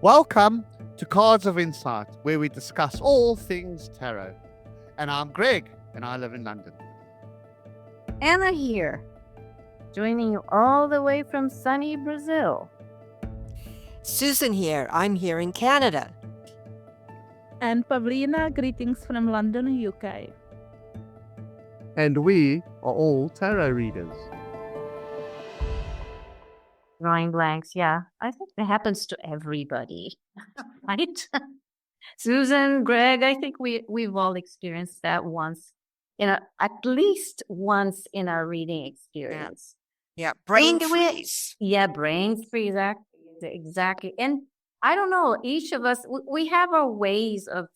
Welcome to Cards of Insight, where we discuss all things tarot. And I'm Greg, and I live in London. Anna here, joining you all the way from sunny Brazil. Susan here. I'm here in Canada. And Pavlina, greetings from London, UK. And we are all tarot readers. Drawing blanks, yeah. I think that happens to everybody, right? Susan, Greg, I think we've all experienced that once, at least once in our reading experience. Yeah, brain freeze. Yeah, brain freeze, exactly. And I don't know, each of us, we have our ways of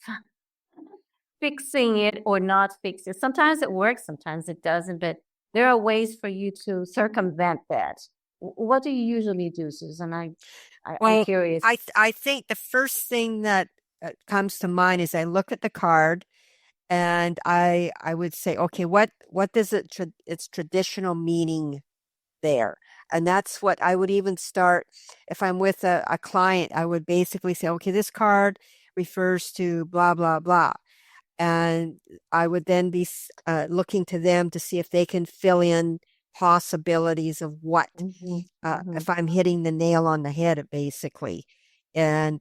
fixing it or not fixing it. Sometimes it works, sometimes it doesn't, but there are ways for you to circumvent that. What do you usually do, Susan? I'm curious. I think the first thing that comes to mind is I look at the card and I would say, okay, what does its traditional meaning there? And that's what I would even start if I'm with a client. I would basically say, okay, this card refers to blah, blah, blah. And I would then be looking to them to see if they can fill in possibilities of what, if I'm hitting the nail on the head, basically. And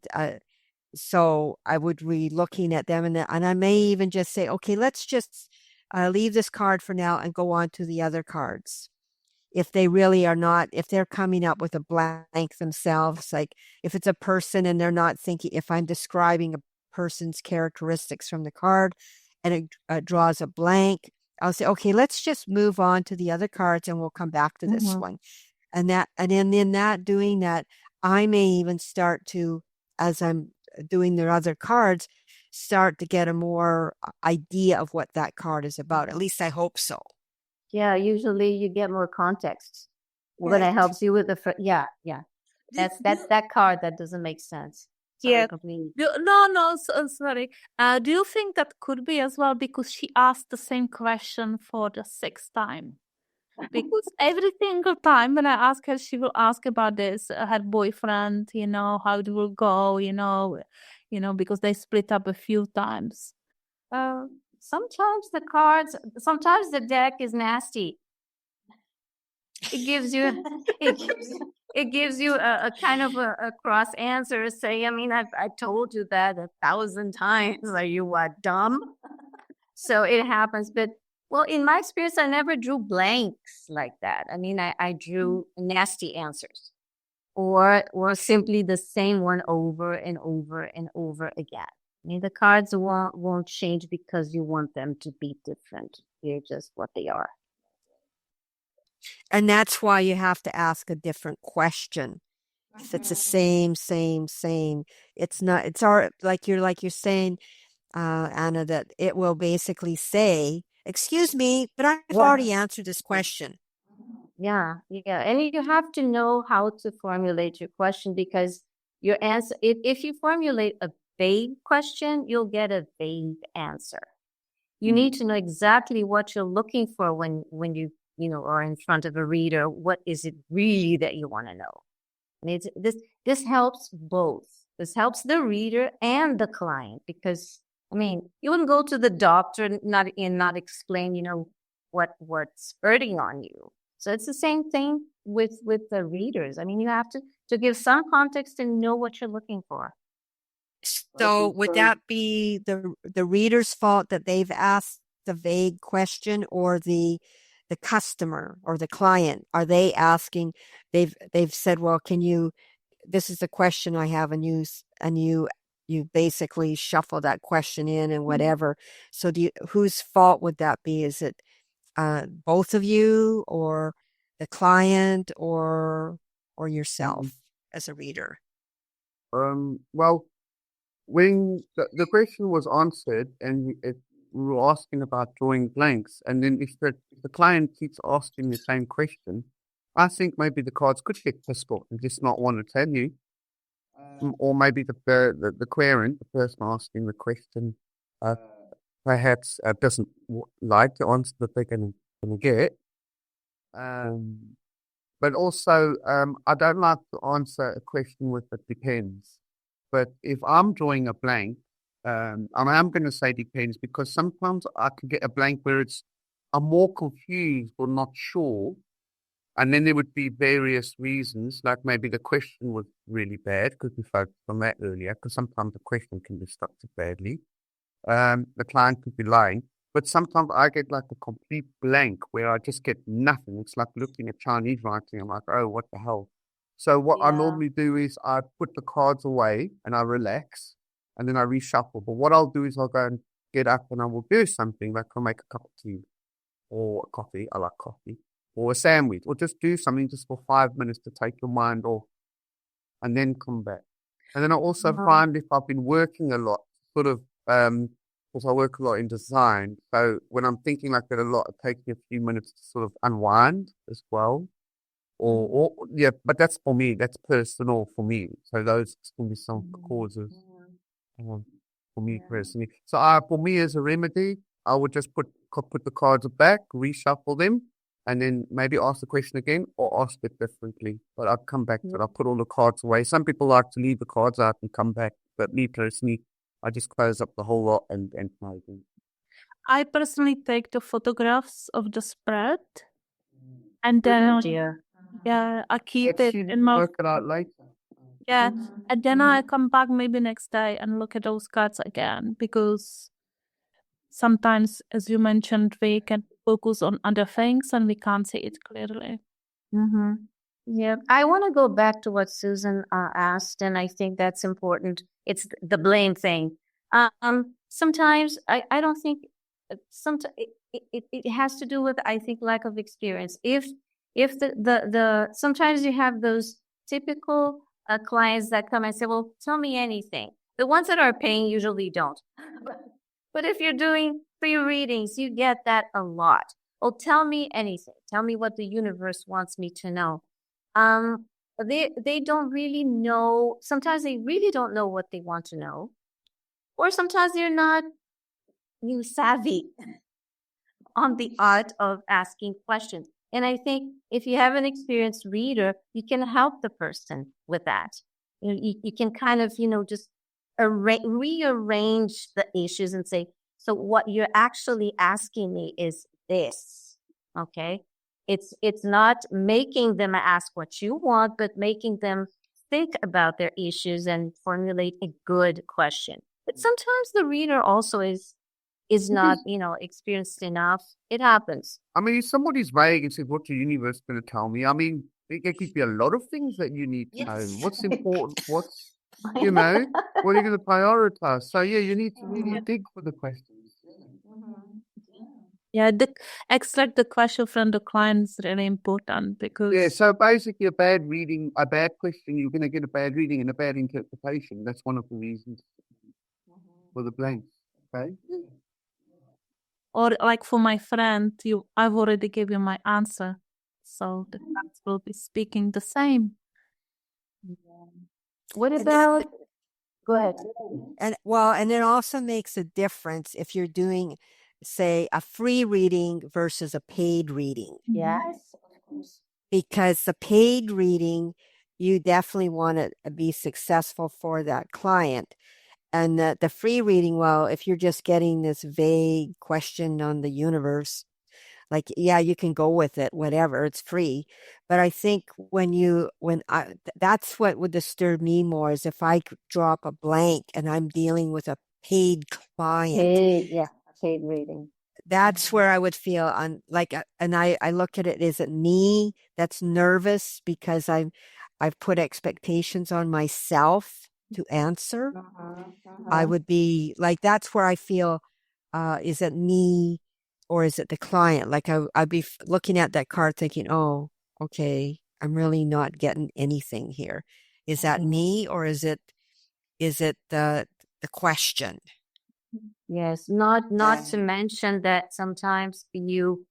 so I would be looking at them, and I may even just say, okay, let's just leave this card for now and go on to the other cards. If they really are not, if they're coming up with a blank themselves, like if it's a person and they're not thinking, if I'm describing a person's characteristics from the card and it draws a blank, I'll say, okay, let's just move on to the other cards and we'll come back to this one. And then in that, doing that, I may even start to, as I'm doing their other cards, start to get a more idea of what that card is about. At least I hope so. Yeah, usually you get more context when it helps you with the yeah. That's that card that doesn't make sense. Yeah. No, sorry. Do you think that could be as well because she asked the same question for the sixth time? Because every single time when I ask her, she will ask about this, her boyfriend, how it will go, because they split up a few times. Sometimes the deck is nasty. It gives you it gives you a kind of a cross answer. Say, I mean, I told you that 1,000 times. Are you what, dumb? So it happens. But well, in my experience, I never drew blanks like that. I mean, I drew nasty answers, or simply the same one over and over and over again. I mean, the cards won't change because you want them to be different. They're just what they are. And that's why you have to ask a different question. If it's the same, it's not, it's all like you're saying, Anna, that it will basically say, excuse me, but I've already answered this question. Yeah. And you have to know how to formulate your question, because your answer, if you formulate a vague question, you'll get a vague answer. You need to know exactly what you're looking for when you are in front of a reader. What is it really that you want to know? And this helps both. This helps the reader and the client, because I mean, you wouldn't go to the doctor and not explain, what's hurting on you. So it's the same thing with the readers. I mean, you have to give some context and know what you're looking for. So would that be the reader's fault that they've asked the vague question, or the customer or the client? Are they asking, they've said, well, this is the question I have, and you basically shuffle that question in and whatever. So whose fault would that be? Is it both of you, or the client, or yourself as a reader? Well, when the question was answered and we were asking about drawing blanks, and then if the client keeps asking the same question, I think maybe the cards could get pissed off and just not want to tell you. Or maybe the querent, the person asking the question, perhaps doesn't like the answer that they're going to get. But also, I don't like to answer a question with "it depends." But if I'm drawing a blank, and I'm going to say depends because sometimes I can get a blank where I'm more confused or not sure. And then there would be various reasons, like maybe the question was really bad because we focused on that earlier, because sometimes the question can be structured badly. The client could be lying, but sometimes I get like a complete blank where I just get nothing. It's like looking at Chinese writing. I'm like, oh, what the hell? So what I Yeah. normally do is I put the cards away and I relax and then I reshuffle. But what I'll do is I'll go and get up and I will do something like I'll make a cup of tea or coffee. I like coffee or a sandwich or just do something just for 5 minutes to take your mind off and then come back. And then I also find if I've been working a lot, sort of, because I work a lot in design. So when I'm thinking like that a lot, it takes me a few minutes to sort of unwind as well. Or yeah, but that's for me. That's personal for me. So those can be some causes for me personally. So for me as a remedy, I would just put the cards back, reshuffle them, and then maybe ask the question again or ask it differently. But I'll come back to it. I'll put all the cards away. Some people like to leave the cards out and come back. But me personally, I just close up the whole lot and try again. I personally take the photographs of the spread and then I keep it in my work it out later. and then I come back maybe next day and look at those cards again because sometimes, as you mentioned, we can focus on other things and we can't see it clearly. Mm-hmm. Yeah, I want to go back to what Susan asked, and I think that's important. It's the blame thing. Sometimes I don't think sometimes it has to do with, I think, lack of experience. If the sometimes you have those typical clients that come and say, "Well, tell me anything." The ones that are paying usually don't. But if you're doing free readings, you get that a lot. Oh, tell me anything. Tell me what the universe wants me to know. They don't really know. Sometimes they really don't know what they want to know, or sometimes they're not savvy on the art of asking questions. And I think if you have an experienced reader, you can help the person with that. You can kind of just rearrange the issues and say, so what you're actually asking me is this, okay? It's not making them ask what you want, but making them think about their issues and formulate a good question. But sometimes the reader also is not, experienced enough. It happens. I mean, if somebody's vague and says, "What's the universe going to tell me?" I mean, there could be a lot of things that you need to know. What's important? What's what are you going to prioritize? So yeah, you need to really dig for the questions. Yeah, extract the question from the client is really important because Yeah, so basically a bad question, you're going to get a bad reading and a bad interpretation. That's one of the reasons for the blanks. Okay. or like for my friend, I've already given my answer, so the clients will be speaking the same. What about? Go ahead. And it also makes a difference if you're doing, say, a free reading versus a paid reading. Yes. Because the paid reading, you definitely want to be successful for that client. And the free reading, well, if you're just getting this vague question on the universe, like, yeah, you can go with it, whatever, it's free. But I think that's what would disturb me more is if I drop a blank and I'm dealing with a paid client. Paid reading. That's where I would feel and I look at it, is it me that's nervous because I've put expectations on myself to answer? I would be like, that's where I feel, is it me or is it the client? Like I'd be looking at that card thinking, oh, okay, I'm really not getting anything here. Is that me or is it the question? Yes, not to mention that sometimes you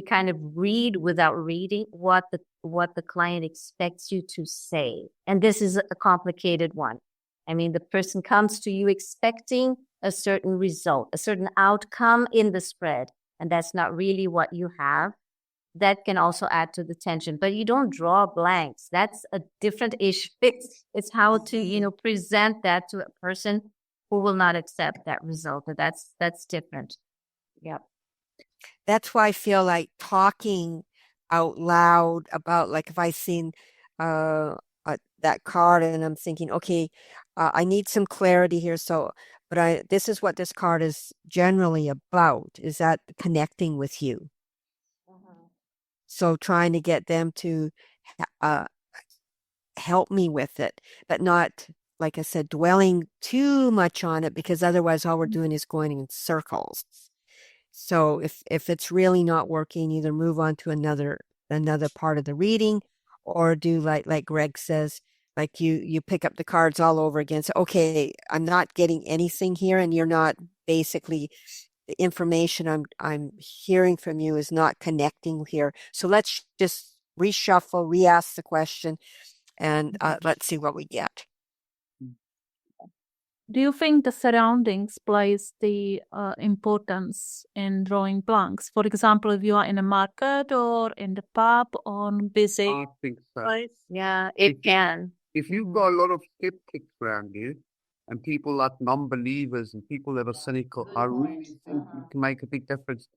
kind of read without reading what the client expects you to say. And this is a complicated one. I mean, the person comes to you expecting a certain result, a certain outcome in the spread, and that's not really what you have. that can also add to the tension. But you don't draw blanks. That's a different issue. It's how to, present that to a person who will not accept that result. But that's different. Yeah. That's why I feel like talking out loud about, like, if I seen uh, that card and I'm thinking, okay, I need some clarity here. So, but this is what this card is generally about. Is that connecting with you? So trying to get them to uh, help me with it, but not, like I said, dwelling too much on it, because otherwise all we're doing is going in circles. So if it's really not working, either move on to another part of the reading, or do like Greg says, like you pick up the cards all over again. So, okay, I'm not getting anything here, and you're not basically, the information I'm hearing from you is not connecting here. So let's just reshuffle, re-ask the question, and let's see what we get. Do you think the surroundings plays the importance in drawing blanks? For example, if you are in a market or in the pub or busy I think so. place? Yeah, it can. If you've got a lot of skeptics around you and people like non-believers and people that are cynical, I really think it can make a big difference.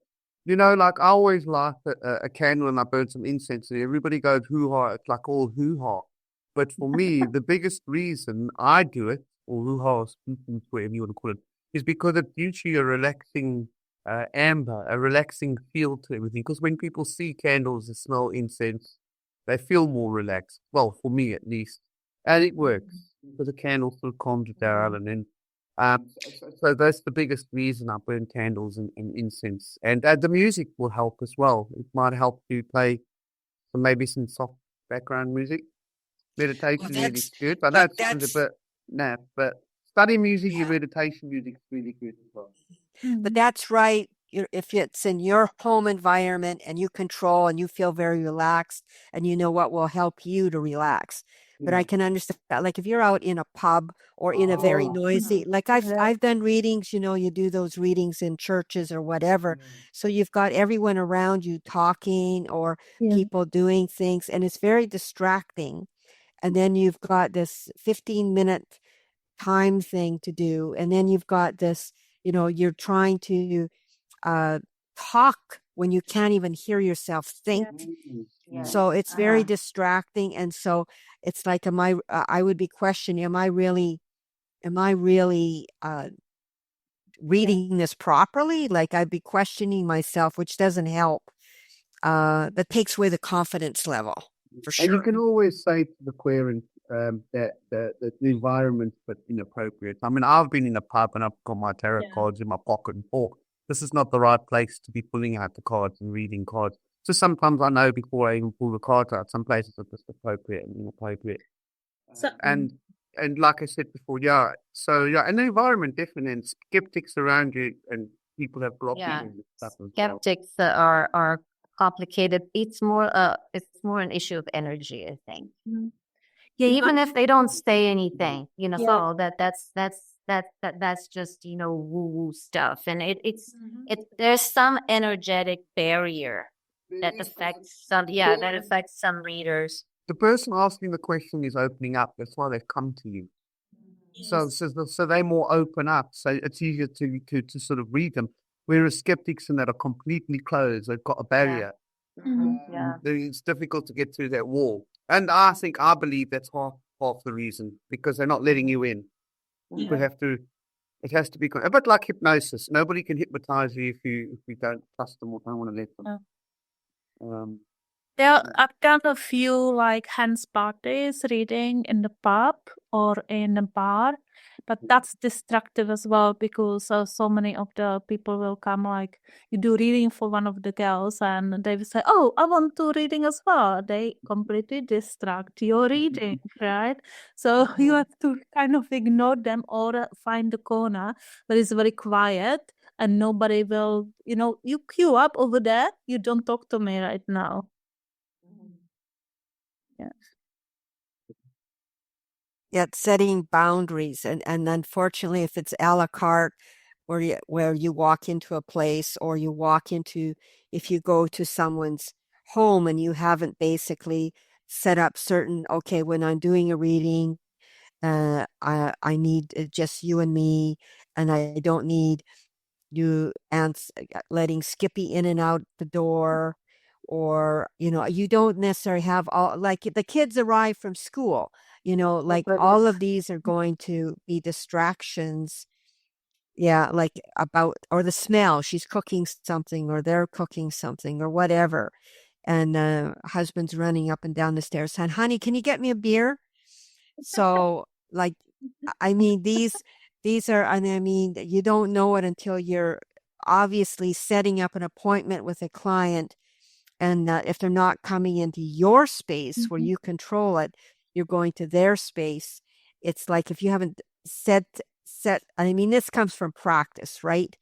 Like I always light a candle and I burn some incense and everybody goes hoo-ha. It's like all hoo-ha. But for me, the biggest reason I do it, or hoo-ha, whatever you want to call it, is because it gives you a relaxing amber, a relaxing feel to everything. Because when people see candles and smell incense, they feel more relaxed. Well, for me at least. And it works. Because the candle sort of calms you down. And then, so that's the biggest reason I burn candles and incense. And the music will help as well. It might help you play maybe some soft background music. Meditation music is good. I know it sounds a bit naff, but study music and meditation music is really good as well. But that's right. If it's in your home environment and you control and you feel very relaxed and you know what will help you to relax. But I can understand that. Like if you're out in a pub or in a very noisy, like I've done readings, you do those readings in churches or whatever. So you've got everyone around you talking or people doing things, and it's very distracting. And then you've got this 15-minute time thing to do. And then you've got this, you're trying to talk when you can't even hear yourself think. So it's very distracting. And so it's like, I would be questioning, am I really reading this properly? Like I'd be questioning myself, which doesn't help. That takes away the confidence level, for sure. And you can always say to the querent that the environment's but inappropriate. I mean, I've been in a pub and I've got my tarot cards in my pocket and thought, this is not the right place to be pulling out the cards and reading cards. So sometimes I know before I even pull the cards out, some places are just appropriate and inappropriate. And like I said before, and the environment definitely, and skeptics around you and people have blockages and stuff as well. Skeptics are complicated. It's more an issue of energy, I think. Yeah, even if they don't say anything, so that's just woo-woo stuff, and it's there's some energetic barrier that affects some readers. The person asking the question is opening up. That's why they've come to you. So they're more open up. So it's easier to sort of read them. Whereas skeptics and that are completely closed, they've got a barrier. It's difficult to get through that wall. And I believe that's half the reason, because they're not letting you in. It has to be a bit like hypnosis. Nobody can hypnotize you if you don't trust them or don't want to let them. I've done a few like hands parties reading in the pub or in a bar, but that's destructive as well, because so many of the people will come, like you do reading for one of the girls and they will say, oh, I want to reading as well. They completely distract your reading, right? So you have to kind of ignore them or find the corner that is very quiet and nobody will, you queue up over there. You don't talk to me right now. Yeah, setting boundaries, and unfortunately, if it's a la carte, where you walk into a place, or if you go to someone's home and you haven't basically set up certain, okay, when I'm doing a reading, I need just you and me, and I don't need you letting Skippy in and out the door, or you don't necessarily have all, like the kids arrive from school, Oh, like all goodness. of these are going to be distractions. Yeah, like about, or the smell, she's cooking something or they're cooking something or whatever. And husband's running up and down the stairs saying, honey, can you get me a beer? So, like, I mean, these are, and I mean, you don't know it until you're obviously setting up an appointment with a client. And if they're not coming into your space where you control it, you're going to their space. It's like if you haven't set, I mean, this comes from practice, right?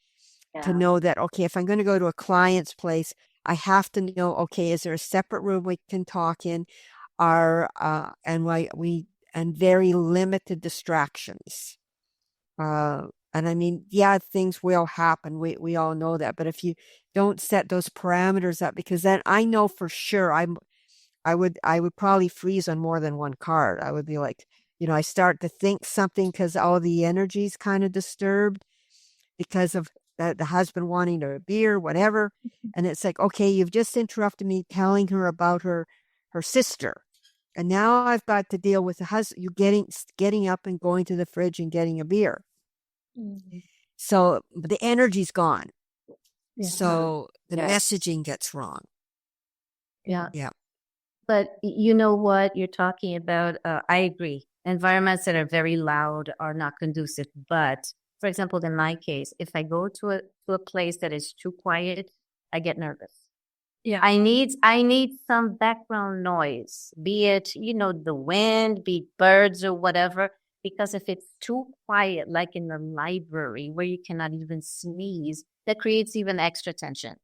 To Yeah. know that, okay, if I'm going to go to a client's place, I have to know, okay, is there a separate room we can talk in? And and very limited distractions. And I mean, yeah, things will happen. We all know that. But if you don't set those parameters up, because then I know for sure I would probably freeze on more than one card. I would be like, I start to think something because all the energy's kind of disturbed because of the husband wanting a beer, whatever. And it's like, okay, you've just interrupted me telling her about her sister. And now I've got to deal with the husband, you getting up and going to the fridge and getting a beer. So the energy's gone. Yeah. So the Yeah. messaging gets wrong. Yeah. Yeah. But you know what you're talking about? I agree. Environments that are very loud are not conducive. But for example, in my case, if I go to a place that is too quiet, I get nervous. Yeah. I need some background noise, be it, the wind, be it birds or whatever. Because if it's too quiet, like in the library where you cannot even sneeze, that creates even extra tension.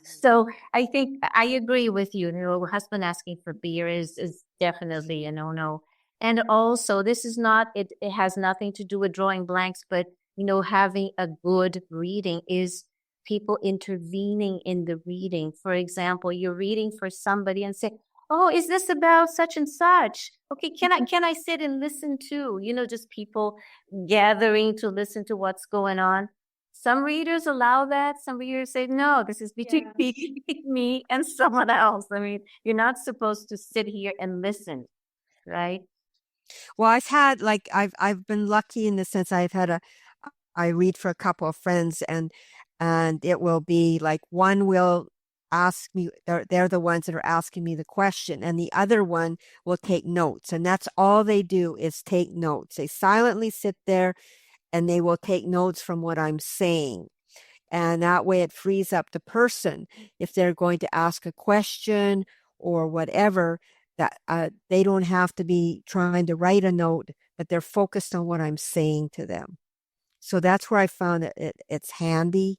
So I think I agree with you. Husband asking for beer is definitely a no-no. And also, this is not, it has nothing to do with drawing blanks, but, having a good reading is people intervening in the reading. For example, you're reading for somebody and say, oh, is this about such and such? Okay, can I sit and listen to, just people gathering to listen to what's going on. Some readers allow that. Some readers say, no, this is between me and someone else. I mean, you're not supposed to sit here and listen, right? Well, I've been lucky in the sense I read for a couple of friends, and it will be like one will ask me, they're the ones that are asking me the question, and the other one will take notes, and that's all they do is take notes. They silently sit there and they will take notes from what I'm saying. And that way it frees up the person if they're going to ask a question or whatever, that they don't have to be trying to write a note, but they're focused on what I'm saying to them. So that's where I found it's handy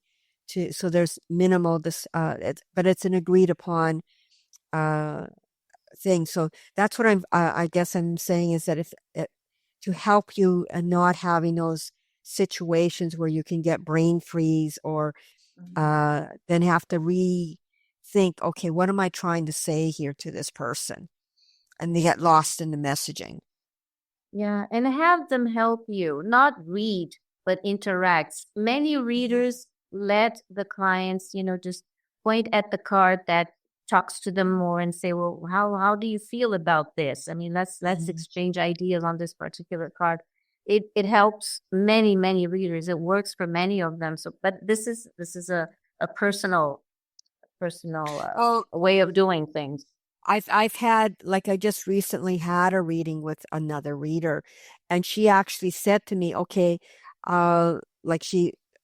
so there's minimal but it's an agreed upon uh, thing. So that's what I guess I'm saying is that if to help you and not having those situations where you can get brain freeze or then have to rethink, okay, what am I trying to say here to this person? And they get lost in the messaging. Yeah, and have them help you, not read, but interact. Many readers let the clients, just point at the card that talks to them more and say, well, how do you feel about this? I mean, let's exchange ideas on this particular card. It helps many readers. It works for many of them. So, but this is a personal Oh, way of doing things. I've had, like, I just recently had a reading with another reader, and she actually said to me, okay, like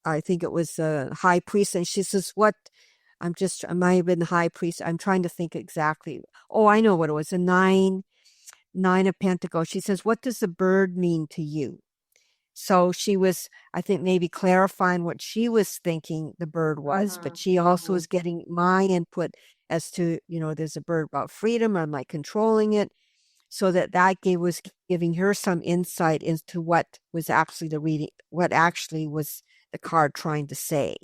I think it was a high priest, and she says, what, I might have been the high priest. I'm trying to think exactly. Oh, I know what it was, a nine of pentacles. She says, what does the bird mean to you? So she was, I think, maybe clarifying what she was thinking the bird was, but she also was getting my input as to, there's a bird about freedom. Am I controlling it? So was giving her some insight into what was actually what actually was the card trying to say.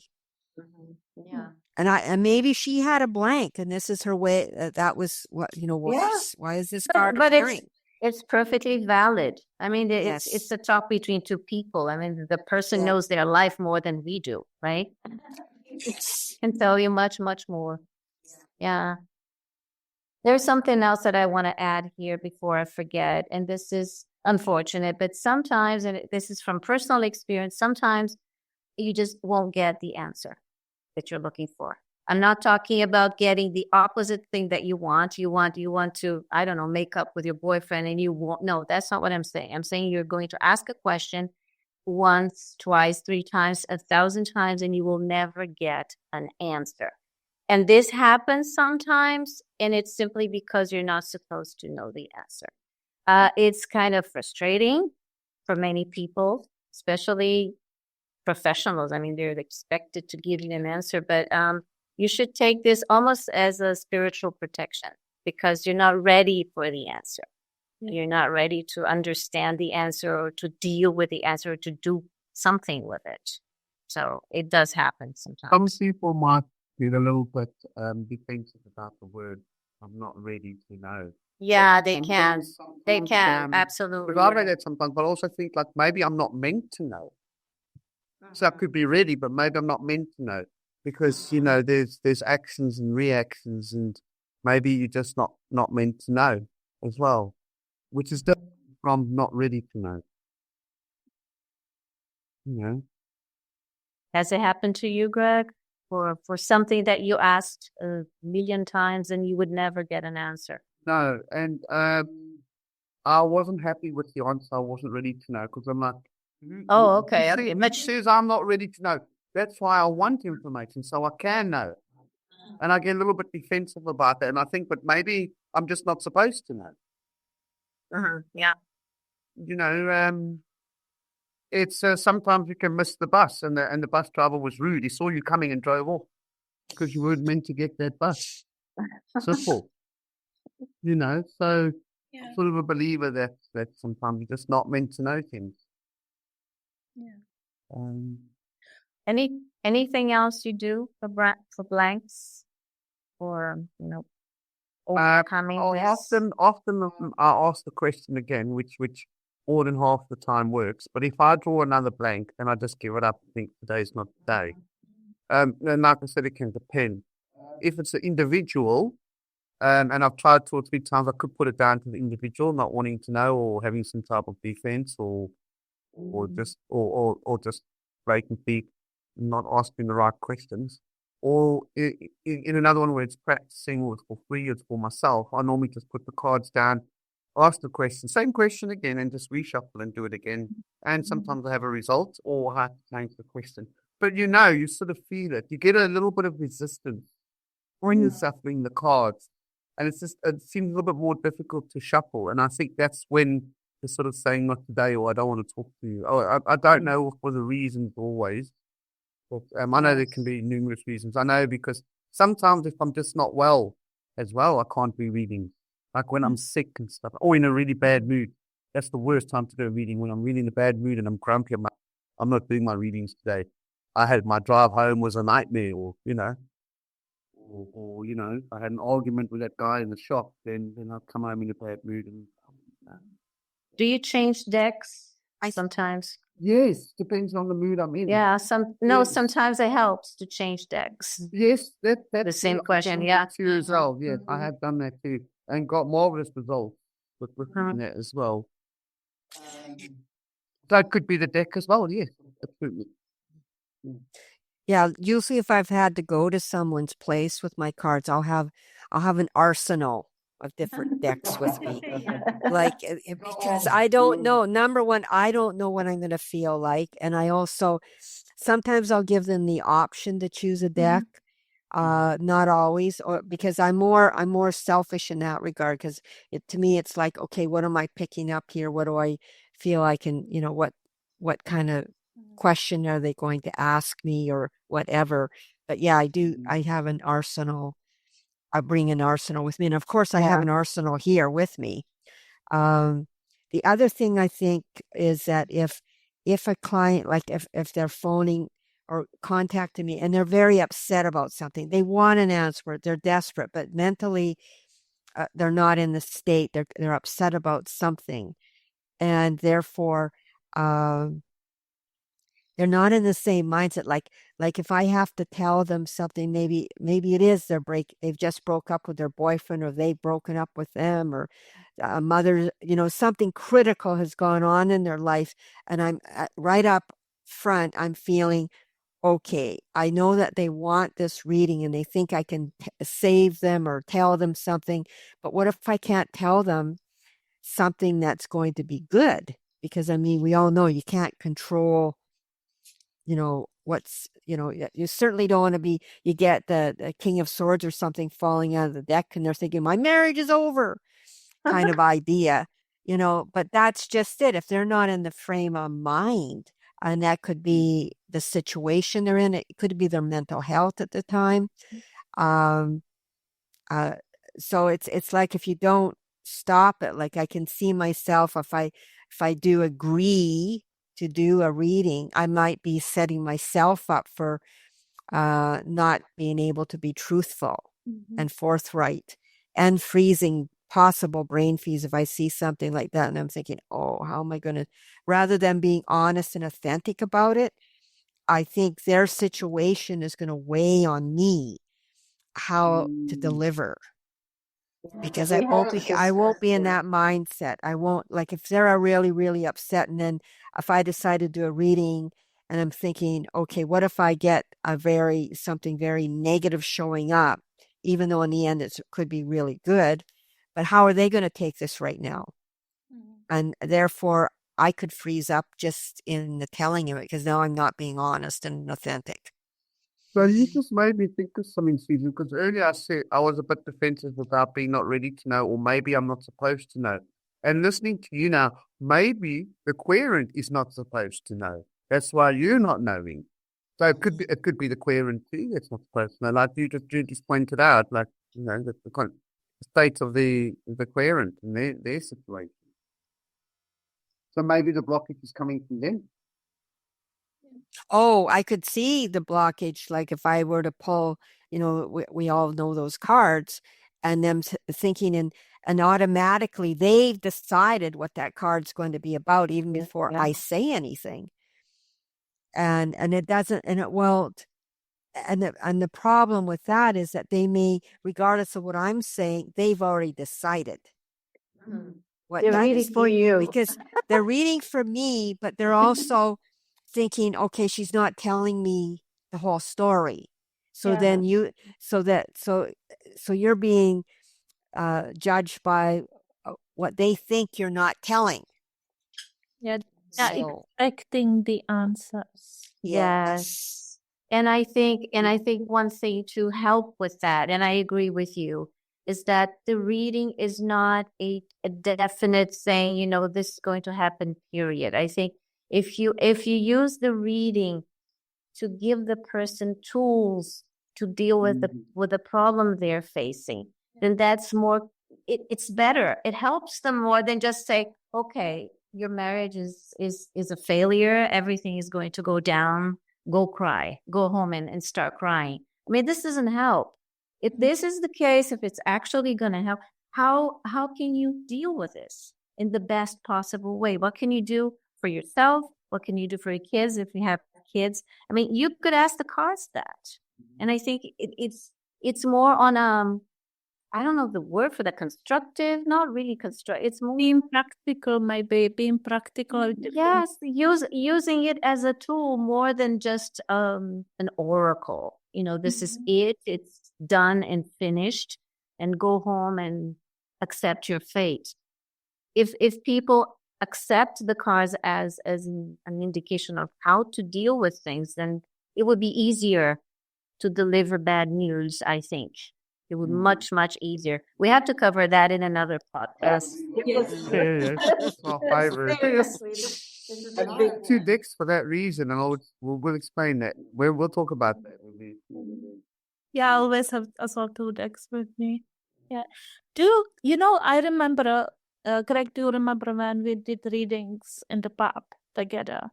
Yeah. And maybe she had a blank, and this is her way. That was what Yeah. why is this card But appearing? it's perfectly valid. I mean, it's Yes. a talk between two people. I mean, the person Yeah. knows their life more than we do, right? Can tell you much, much more. Yeah. There's something else that I want to add here before I forget, and this is unfortunate, but sometimes, and this is from personal experience, sometimes you just won't get the answer that you're looking for. I'm not talking about getting the opposite thing that you want. You want to, I don't know, make up with your boyfriend and you won't. No, that's not what I'm saying. I'm saying you're going to ask a question once, twice, 3 times, 1,000 times, and you will never get an answer. And this happens sometimes, and it's simply because you're not supposed to know the answer. It's kind of frustrating for many people, especially professionals. I mean, they're expected to give you an answer, but you should take this almost as a spiritual protection because you're not ready for the answer. You're not ready to understand the answer or to deal with the answer or to do something with it. So it does happen sometimes. Some people might get a little bit defensive about the word, I'm not ready to know. Yeah, they And can. then They sometimes, can. Absolutely. But I read that sometimes, but I also think like maybe I'm not meant to know. So I could be ready, but maybe I'm not meant to know because there's actions and reactions, and maybe you're just not meant to know as well, which is different from not ready to know. You know, Has it happened to you, Greg? For something that you asked a million times and you would never get an answer? no, and I wasn't happy with the answer. I wasn't ready to know because I'm like, Oh, okay. see, Okay. it Much. says I'm not ready to know. That's why I want information so I can know. And I get a little bit defensive about that. And I think, but maybe I'm just not supposed to know. Yeah. It's sometimes you can miss the bus, and the bus driver was rude. He saw you coming and drove off because you weren't meant to get that bus. Simple, So Yeah. sort of a believer that sometimes you're just not meant to know things. Yeah. Anything else you do for blanks or overcoming this? Often I ask the question again, which more than half the time works. But if I draw another blank, then I just give it up and think today's not the day. And like I said, it can depend. If it's an individual, and I've tried 2 or 3 times, I could put it down to the individual not wanting to know or having some type of defense or just blatantly not asking the right questions. Or in another one where it's practicing or it's for free, it's for myself, I normally just put the cards down, ask the question, same question again, and just reshuffle and do it again. And sometimes I have a result or I have to change the question. But you sort of feel it. You get a little bit of resistance when you're shuffling the cards. And it seems a little bit more difficult to shuffle. And I think that's when you're sort of saying not today or I don't want to talk to you. Oh, I don't know for the reasons always. But, I know there can be numerous reasons. I know because sometimes if I'm just not well as well, I can't be reading. Like when I'm sick and stuff, or in a really bad mood. That's the worst time to do a reading. When I'm really in a bad mood and I'm grumpy, I'm not doing my readings today. My drive home was a nightmare, or I had an argument with that guy in the shop. Then I'd come home in a bad mood. And Do you change decks sometimes? yes, depends on the mood I'm in. Yeah, sometimes it helps to change decks. Yes, that's The same question, yeah. too as well. Yes, I have done that too, and got marvelous results with that as well. So it could be the deck as well. Yes, absolutely. Yeah, usually if I've had to go to someone's place with my cards, I'll have an arsenal of different decks with me. Because I don't know. Number one, I don't know what I'm going to feel like, and I also sometimes I'll give them the option to choose a deck. Not always, or because I'm more selfish in that regard. Because to me, it's like, okay, what am I picking up here? What do I feel I can, what kind of question are they going to ask me or whatever? But yeah, I have an arsenal. I bring an arsenal with me. And of course I have an arsenal here with me. The other thing I think is that if a client, like if they're phoning or contacted me and they're very upset about something. They want an answer. They're desperate, but mentally they're not in the state. They're upset about something, and therefore they're not in the same mindset. Like if I have to tell them something, maybe it is they've just broke up with their boyfriend, or they've broken up with them, or a mother, something critical has gone on in their life, and I'm right up front. I'm feeling okay. I know that they want this reading and they think I can save them or tell them something, but what if I can't tell them something that's going to be good? Because I mean, we all know you can't control what's, you certainly don't want to be, you get the King of Swords or something falling out of the deck and they're thinking, my marriage is over kind of idea, but that's just it. If they're not in the frame of mind, and that could be the situation they're in, it could be their mental health at the time. So it's like, if you don't stop it, like I can see myself, if I do agree to do a reading, I might be setting myself up for not being able to be truthful and forthright, and freezing possible brain freeze if I see something like that. And I'm thinking, oh, how am I going to, rather than being honest and authentic about it, I think their situation is going to weigh on me how to deliver. Because I won't be in that mindset. I won't, like, if they're really, really upset, and then if I decide to do a reading and I'm thinking, okay, what if I get something very negative showing up, even though in the end it could be really good, but how are they going to take this right now? And therefore I could freeze up just in the telling of it, because now I'm not being honest and authentic. So you just made me think of something, Susan, because earlier I said I was a bit defensive about being not ready to know, or maybe I'm not supposed to know. And listening to you now, maybe the querent is not supposed to know. That's why you're not knowing. So it could be the querent too that's not supposed to know. Like you just pointed out, like, the state of the querent and their situation. So maybe the blockage is coming from them. Oh, I could see the blockage. Like if I were to pull, we all know those cards, and them thinking, and automatically they've decided what that card's going to be about even before I say anything. And it doesn't, and it won't. And the problem with that is that they may, regardless of what I'm saying, they've already decided. What They're reading for you. Because they're reading for me, but they're also thinking, okay, she's not telling me the whole story. So then so you're being judged by what they think you're not telling. Yeah, So, expecting the answers. Yes. And I think one thing to help with that, and I agree with you, is that the reading is not a definite saying, this is going to happen, period. I think if you use the reading to give the person tools to deal with the problem they're facing, then that's more, it's better. It helps them more than just say, okay, your marriage is a failure. Everything is going to go down. Go cry. Go home and start crying. I mean, this doesn't help. If this is the case, if it's actually going to help, how can you deal with this in the best possible way? What can you do for yourself? What can you do for your kids if you have kids? I mean, you could ask the cards that. And I think it's more on I don't know the word for the constructive, not really constructive. It's more Being practical, maybe being practical. Yes, using it as a tool more than just an oracle. This is it. It's done and finished, and go home and accept your fate. If people accept the cards as an indication of how to deal with things, then it would be easier to deliver bad news, I think. It would much, much easier. We have to cover that in another podcast. Yes. It's my favorite. I think 2 decks for that reason, and we'll explain that. We'll talk about that. Yeah, I always have as well 2 decks with me. Yeah. I remember, Greg, do you remember when we did readings in the pub together?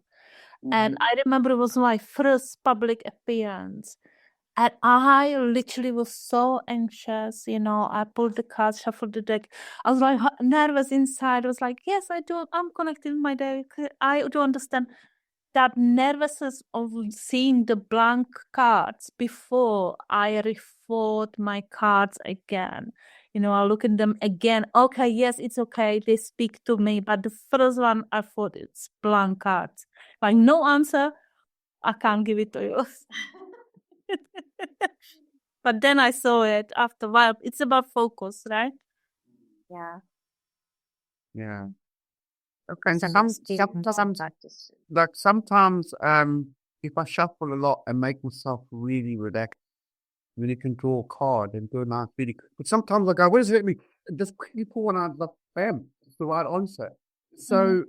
And I remember it was my first public appearance. And I literally was so anxious, I pulled the cards, shuffled the deck. I was like nervous inside. I was like, yes, I'm connecting my deck. I do understand that nervousness of seeing the blank cards before I refold my cards again. I look at them again. Okay, yes, it's okay. They speak to me. But the first one, I thought it's blank cards. Like, no answer, I can't give it to you. But then I saw it after a while. It's about focus, right? Yeah. Yeah. Okay. And Some experience, sometimes, practice. like sometimes, if I shuffle a lot and make myself really relaxed, then you can draw a card and do a nice reading. But sometimes I go, what does it mean? Just quickly pull one out of the bam. It's the right answer. So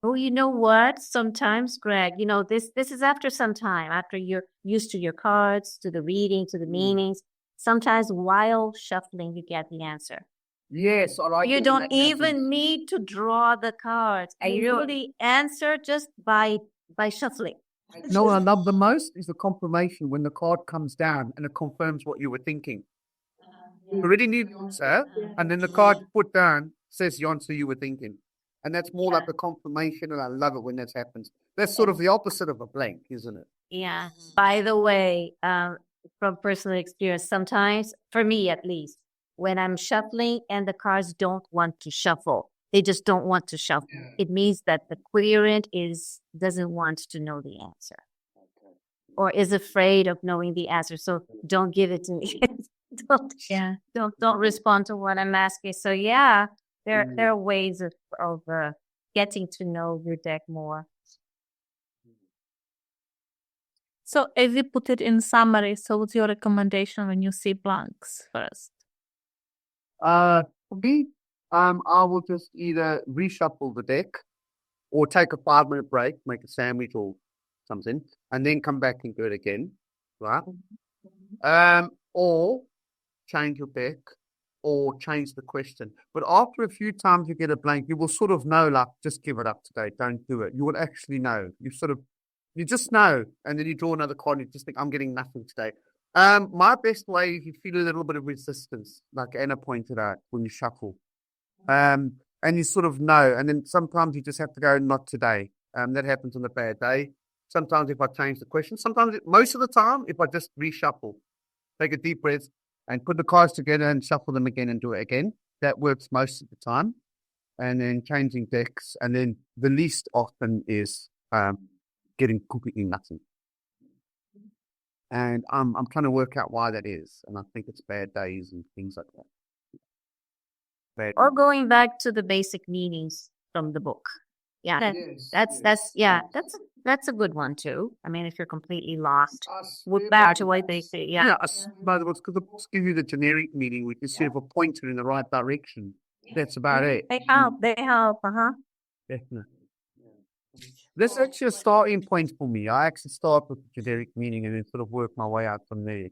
Oh, you know what? Sometimes, Greg, this is after some time, after you're used to your cards, to the reading, to the meanings. Sometimes while shuffling, you get the answer. yes, I like You it when don't that even happens. need to draw the cards. You know the answer just by shuffling. You know what I love the most is the confirmation when the card comes down and it confirms what you were thinking. You already knew the answer, and then the card put down says the answer you were thinking. And that's more like a confirmation, and I love it when that happens. That's sort of the opposite of a blank, isn't it? Yeah. By the way, from personal experience, sometimes, for me at least, when I'm shuffling and the cards don't want to shuffle, they just don't want to shuffle. It means that the querent doesn't want to know the answer or is afraid of knowing the answer. So don't give it to me. Don't respond to what I'm asking. So yeah, there are ways of getting to know your deck more. So if you put it in summary, so what's your recommendation when you see blanks first? For me, I will just either reshuffle the deck or take a 5-minute break, make a sandwich or something, and then come back and do it again, right? Or change your deck or change the question. But after a few times you get a blank, you will sort of know, like, just give it up today. Don't do it. You will actually know. You just know. And then you draw another card and you just think, I'm getting nothing today. My best way is you feel a little bit of resistance, like Anna pointed out, when you shuffle. And you sort of know. And then sometimes you just have to go, not today. That happens on a bad day. Sometimes if I change the question, most of the time, if I just reshuffle, take a deep breath and put the cards together and shuffle them again and do it again. That works most of the time. And then changing decks. And then the least often is getting completely nothing. And I'm trying to work out why that is. And I think it's bad days and things like that. Or going back to the basic meanings from the book. Yeah, that's a good one too. I mean, if you're completely lost, back to what they say. Yeah. By the way, because the books give you the generic meaning, which is sort of a pointer in the right direction. That's about it. They help. Definitely. This is actually a starting point for me. I actually start with the generic meaning and then sort of work my way out from there.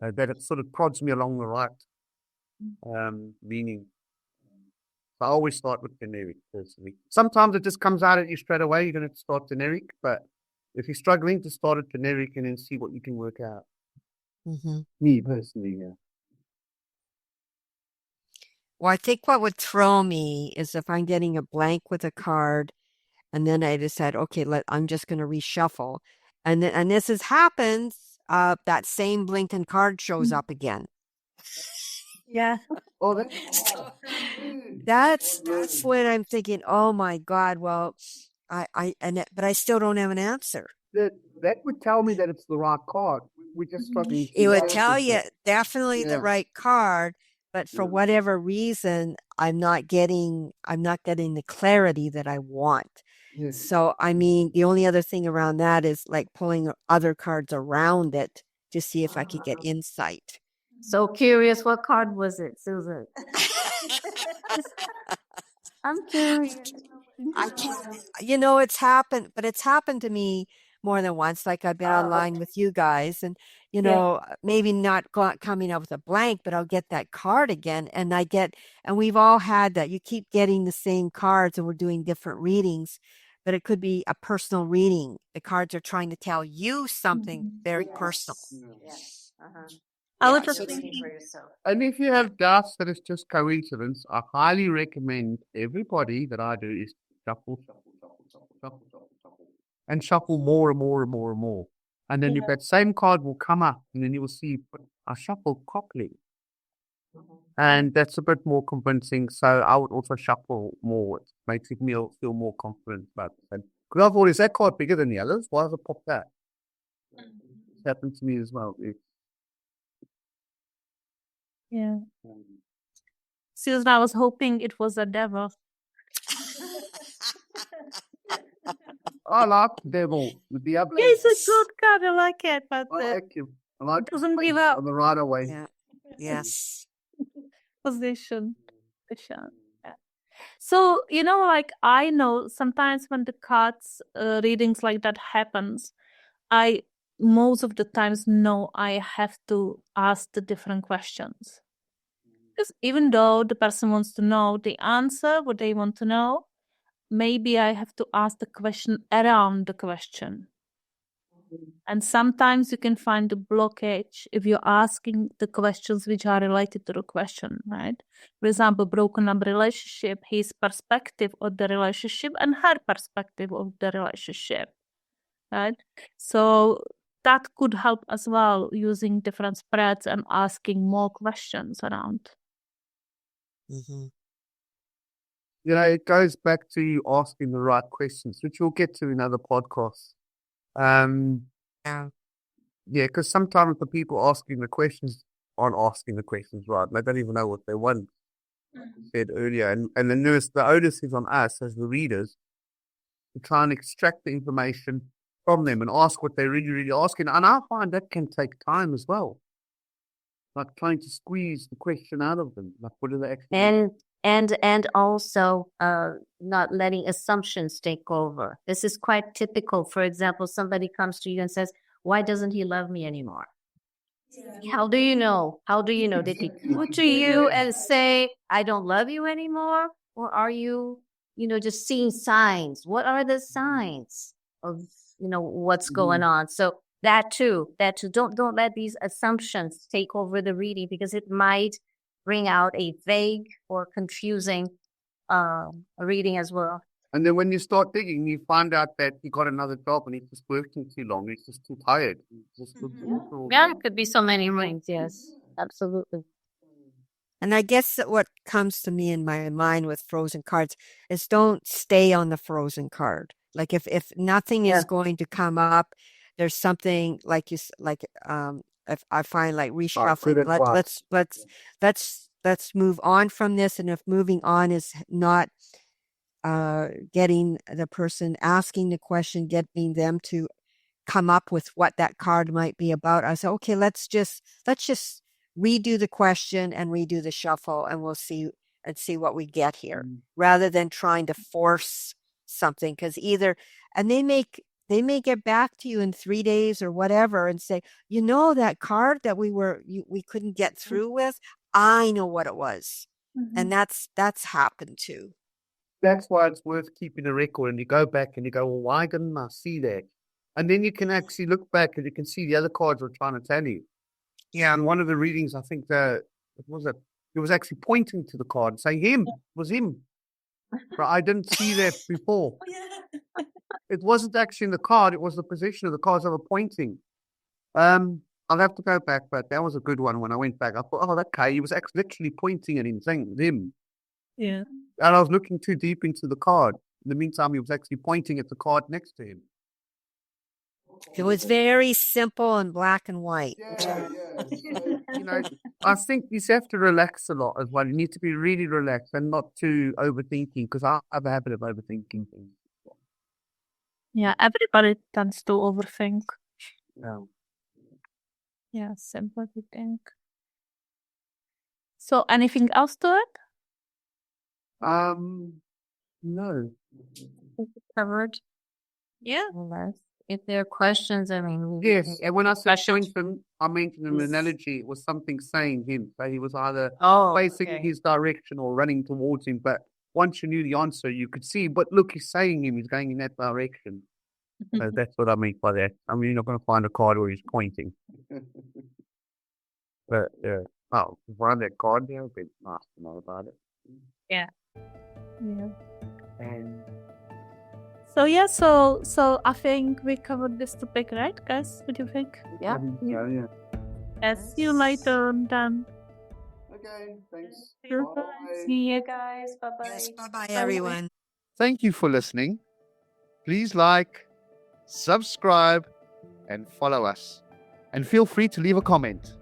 That it sort of prods me along the right meaning. So I always start with generic, personally. Sometimes it just comes out at you straight away. You're going to start generic, but if you're struggling, to start at generic and then see what you can work out. Me, personally, yeah. Well, I think what would throw me is if I'm getting a blank with a card and then I decide, okay, I'm just going to reshuffle. And this happens, that same blinking card shows up again. Yeah. Oh, that's when I'm thinking, oh my God, well, but I still don't have an answer. That would tell me that it's the right card. We just struggling. It would tell you definitely the right card, but for whatever reason, I'm not getting the clarity that I want. Yes. So, I mean, the only other thing around that is like pulling other cards around it to see if I could get insight. So curious, what card was it, Susan? I'm curious. I can't, it's happened, but it's happened to me more than once. Like I've been online with you guys and, maybe not coming up with a blank, but I'll get that card again. And and we've all had that. You keep getting the same cards and we're doing different readings, but it could be a personal reading. The cards are trying to tell you something very personal. Yes. Uh-huh. I was Yeah, just so it's- Thinking for thinking, yourself. And if you have doubts that it's just coincidence, I highly recommend everybody that I do is shuffle, shuffle, shuffle, shuffle, shuffle, shuffle, shuffle, and shuffle more and more and more and more. And then if that same card will come up, and then you will see, but I shuffled properly. And that's a bit more convincing. So I would also shuffle more. It makes me feel more confident about it. Because I thought, is that card bigger than the others? Why does it pop that? It's happened to me as well. yeah. Susan, I was hoping it was a devil. I like the devil with the other. Yeah, it's a good card. I like it, but I like him. I like his doesn't give face up. on the right away. yeah. Yes. Position. Yeah. So, like I know sometimes when the cards readings like that happens, I most of the times know I have to ask the different questions. Because even though the person wants to know the answer, what they want to know, maybe I have to ask the question around the question. And sometimes you can find a blockage if you're asking the questions which are related to the question, right? For example, broken up relationship, his perspective of the relationship and her perspective of the relationship, right? So that could help as well using different spreads and asking more questions around. Mm-hmm. It goes back to you asking the right questions, which we'll get to in other podcasts. Yeah. Yeah, because sometimes the people asking the questions aren't asking the questions right. They don't even know what they want. Said earlier, and the onus is on us as the readers to try and extract the information from them and ask what they're really, really asking. And I find that can take time as well. Like trying to squeeze the question out of them. Like, what do they actually? And also not letting assumptions take over. This is quite typical. For example, somebody comes to you and says, "Why doesn't he love me anymore?" How do you know? How do you know? Did he come to you and say, "I don't love you anymore"? Or are you, just seeing signs? What are the signs of, what's going on? So that too, don't let these assumptions take over the reading, because it might bring out a vague or confusing reading as well. And then when you start digging, you find out that he got another job and he's just working too long. He's just too tired. He's just Yeah, it could be so many rings. Yes, absolutely. And I guess that what comes to me in my mind with frozen cards is don't stay on the frozen card. Like if nothing is going to come up, there's something like if I find like reshuffling, let's move on from this. And if moving on is not getting the person asking the question, getting them to come up with what that card might be about, I say, okay, let's just redo the question and redo the shuffle, and we'll see what we get here, rather than trying to force something. Because and they may get back to you in 3 days or whatever and say, that card that we couldn't get through with, I know what it was. And that's happened too. That's why it's worth keeping a record, and you go back and you go, well, why didn't I see that? And then you can actually look back and you can see the other cards were trying to tell you. Yeah. And one of the readings, I think it was actually pointing to the card and saying, it was him. But I didn't see that before. It wasn't actually in the card, it was the position of the cards that were pointing. I'll have to go back, but that was a good one. When I went back, I thought, oh, okay, he was actually literally pointing at him, saying it was him. Yeah. And I was looking too deep into the card. In the meantime, he was actually pointing at the card next to him. It was very simple and black and white. Yeah. So, I think you have to relax a lot as well. You need to be really relaxed and not too overthinking, because I have a habit of overthinking things. Yeah, everybody tends to overthink. Yeah. Yeah, sympathy think. So anything else to it? No. Covered. Yeah. If there are questions, I mean, Yes, and when I said him, I mentioned an analogy. It was something saying him. So he was either facing his direction or running towards him. But once you knew the answer, you could see, but look, he's saying he's going in that direction. That's what I mean by that. I mean, you're not going to find a card where he's pointing. But, oh, find that card there, it'd be nice to know about it. Yeah. And So yeah, so I think we covered this topic, right, guys? What do you think? Yeah. yeah. See you later then. Okay, thanks. See you guys. Bye bye. Yes, bye-bye, everyone. Thank you for listening. Please like, subscribe, and follow us. And feel free to leave a comment.